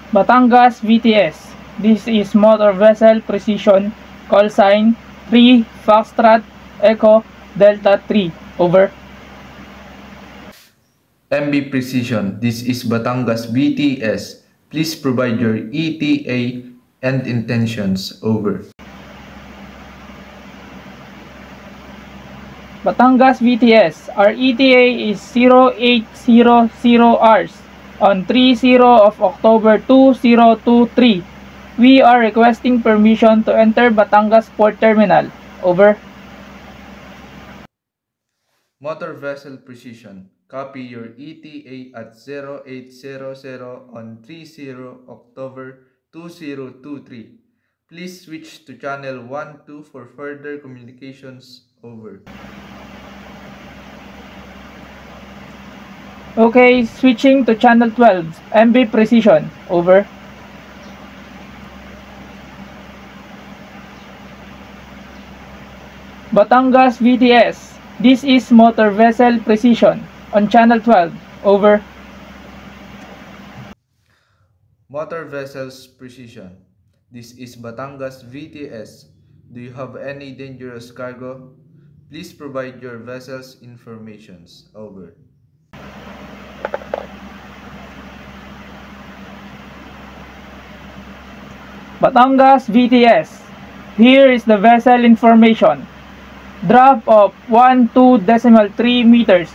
Batangas VTS. This is Motor Vessel Precision. Call sign 3 Foxtrot Echo Delta 3. Over. MB Precision. This is Batangas VTS. Please provide your ETA and intentions. Over. Batangas VTS. Our ETA is 0800 hours on 30 of October 2023. We are requesting permission to enter Batangas Port Terminal. Over. Motor Vessel Precision. Copy your ETA at 0800 on 30 October 2023. Please switch to channel 12 for further communications. Over. Okay, switching to channel 12, MB Precision. Over. Batangas VTS. This is Motor Vessel Precision on channel 12. Over. Motor Vessels Precision. This is Batangas VTS. Do you have any dangerous cargo? Please provide your vessel's informations. Over. Batangas VTS. Here is the vessel information. Drop of 12.3 meters.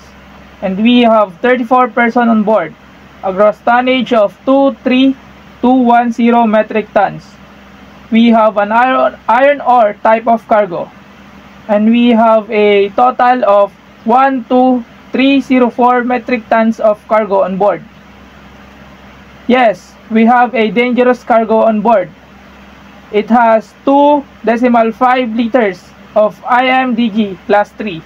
And we have 34 persons on board. A gross tonnage of 23,210 metric tons. We have an iron ore type of cargo. And we have a total of 12,304 metric tons of cargo on board. Yes, we have a dangerous cargo on board. It has 2.5 liters of IMDG Class 3.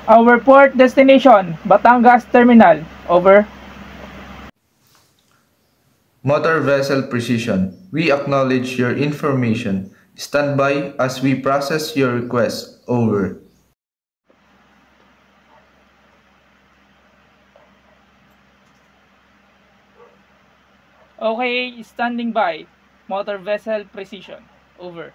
Our port destination, Batangas Terminal. Over. Motor Vessel Precision. We acknowledge your information. Stand by as we process your request. Over. Okay, standing by. Motor Vessel Precision. Over.